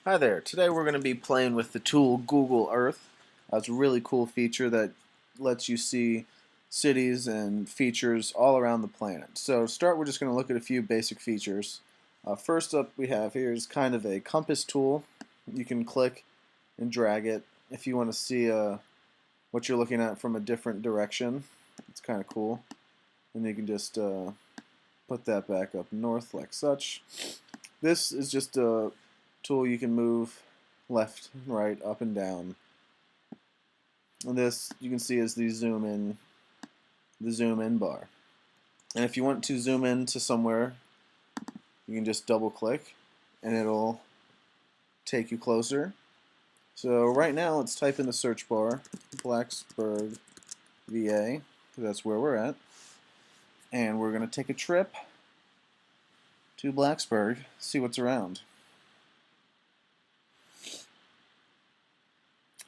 Hi there. Today we're going to be playing with the tool Google Earth. It's a really cool feature that lets you see cities and features all around the planet. So to start, we're just going to look at a few basic features. First up we have here is kind of a compass tool. You can click and drag it if you want to see what you're looking at from a different direction. It's kind of cool. And you can just put that back up north like such. This is just a tool you can move left, right, up and down. And this you can see is the zoom in bar. And if you want to zoom in to somewhere, you can just double click and it'll take you closer. So right now let's type in the search bar Blacksburg, VA, because that's where we're at. And we're going to take a trip to Blacksburg, see what's around.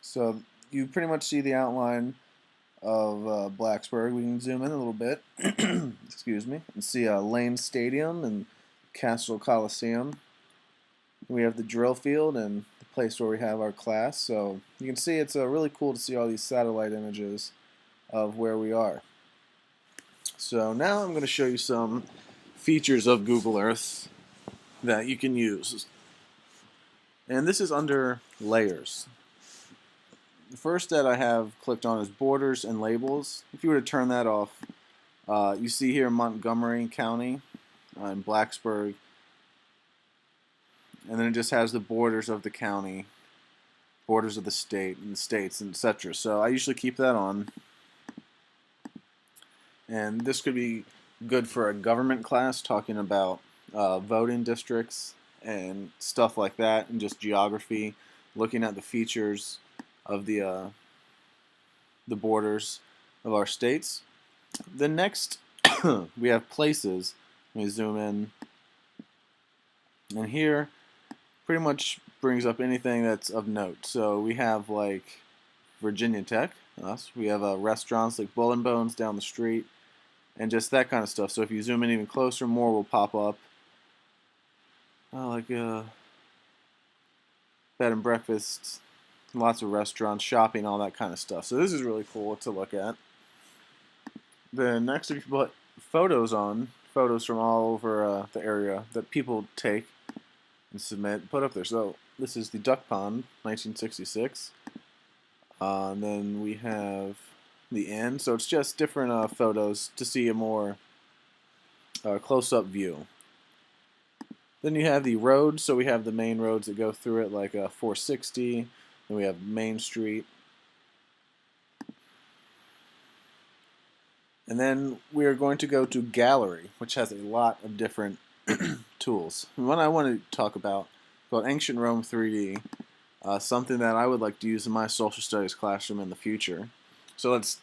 So you pretty much see the outline of Blacksburg. We can zoom in a little bit, excuse me, and see Lane Stadium and Castle Coliseum. We have the drill field and the place where we have our class. So you can see it's really cool to see all these satellite images of where we are. So now I'm going to show you some features of Google Earth that you can use. And this is under layers. The first that I have clicked on is borders and labels. If you were to turn that off, you see here Montgomery County in Blacksburg, and then it just has the borders of the county, borders of the state, and the states, etc. So I usually keep that on. And this could be good for a government class talking about voting districts and stuff like that, and just geography, looking at the features of the borders of our states. The next, we have places. Let me zoom in, and here pretty much brings up anything that's of note. So we have like Virginia Tech, us. We have restaurants like Bull and Bones down the street, and just that kind of stuff. So if you zoom in even closer, more will pop up. Like bed and breakfasts, lots of restaurants, shopping, all that kind of stuff. So this is really cool to look at. Then next, if you put photos on, photos from all over the area that people take and submit, put up there. So this is the Duck Pond, 1966. And then we have the inn. So it's just different photos to see a more close-up view. Then you have the roads. So we have the main roads that go through it, like 460. Then we have Main Street. And then we are going to go to Gallery, which has a lot of different tools. And one I want to talk about Ancient Rome 3D, something that I would like to use in my social studies classroom in the future. So let's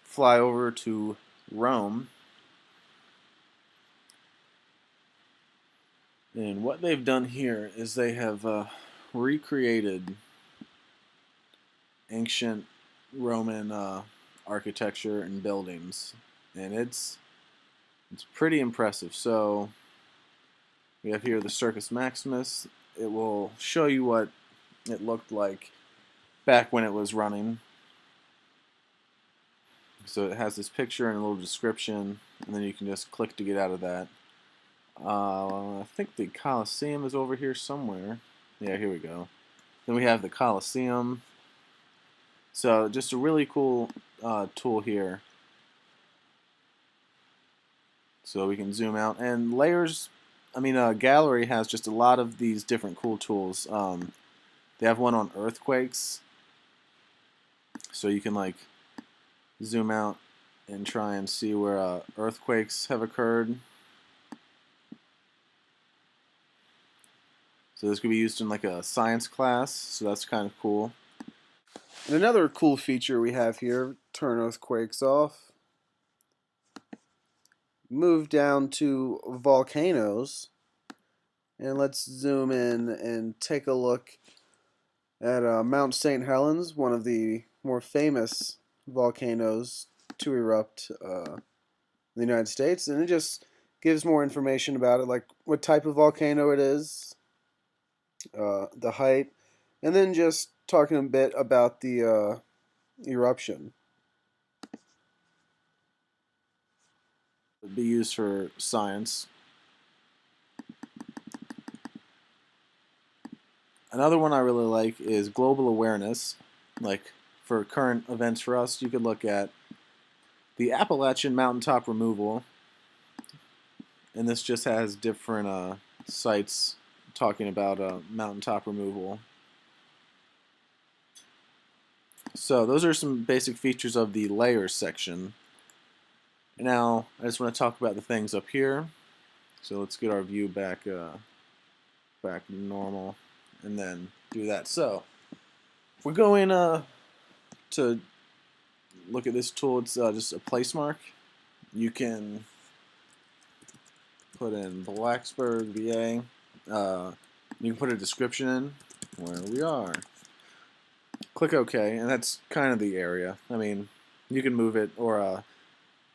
fly over to Rome. And what they've done here is they have recreated ancient Roman architecture and buildings, and it's pretty impressive. So we have here the Circus Maximus. It will show you what it looked like back when it was running. So it has this picture and a little description, and then you can just click to get out of that. I think the Colosseum is over here somewhere. Yeah, here we go. Then we have the Colosseum. So just a really cool tool here. So we can zoom out. And layers, Gallery has just a lot of these different cool tools. They have one on earthquakes. So you can like zoom out and try and see where earthquakes have occurred. So this could be used in like a science class, so that's kind of cool. And another cool feature we have here, turn earthquakes off. Move down to volcanoes, and let's zoom in and take a look at Mount St. Helens, one of the more famous volcanoes to erupt in the United States, and it just gives more information about it, like what type of volcano it is, the height, and then just talking a bit about the eruption. It'd be used for science. Another one I really like is global awareness. Like for current events for us, you could look at the Appalachian mountaintop removal, and this just has different sites talking about mountaintop removal. So those are some basic features of the layers section. Now I just want to talk about the things up here. So let's get our view back back to normal, and then do that. So if we're going to look at this tool, it's just a place mark. You can put in Blacksburg, VA. You can put a description in where we are. Click OK, and that's kind of the area. I mean, you can move it or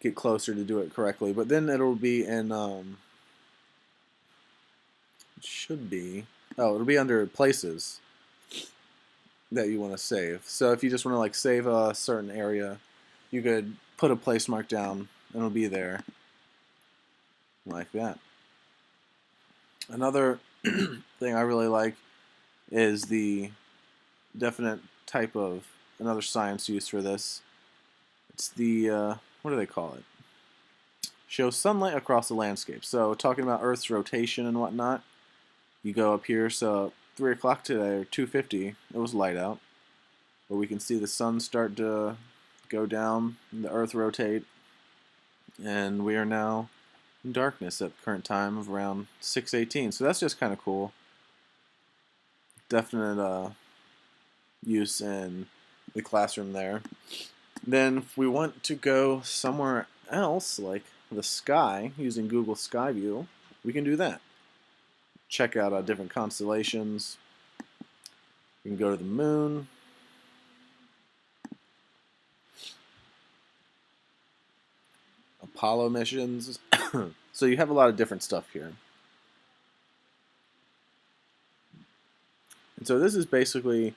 get closer to do it correctly, but then it'll be in, it should be, oh, it'll be under places that you want to save. So if you just want to like save a certain area, you could put a place mark down and it'll be there like that. Another thing I really like is the definite type of another science use for this. It's the what do they call it? Shows sunlight across the landscape. So talking about Earth's rotation and whatnot, you go up here. So 3 o'clock today or 2:50, it was light out, but we can see the sun start to go down, and the Earth rotate, and we are now in darkness at the current time of around 6:18. So that's just kind of cool. Definite use in the classroom there. Then if we want to go somewhere else, like the sky, using Google Sky View, we can do that. Check out different constellations. We can go to the moon. Apollo missions. So you have a lot of different stuff here. And so this is basically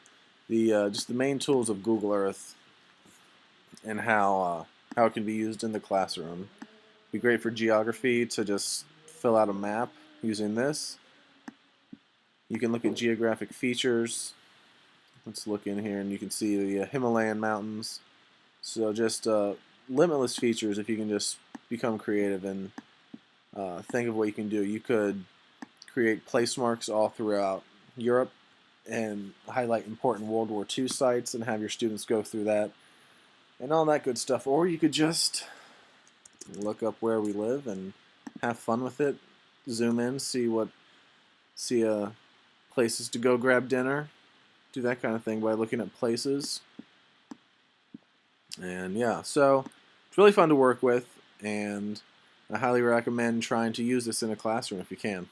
the just the main tools of Google Earth and how it can be used in the classroom. Be great for geography to just fill out a map using this. You can look at geographic features. Let's look in here and you can see the Himalayan mountains. So just limitless features if you can just become creative and think of what you can do. You could create place marks all throughout Europe and highlight important World War II sites and have your students go through that and all that good stuff. Or you could just look up where we live and have fun with it. Zoom in, see places to go grab dinner, do that kind of thing by looking at places. And yeah, so it's really fun to work with, and I highly recommend trying to use this in a classroom if you can.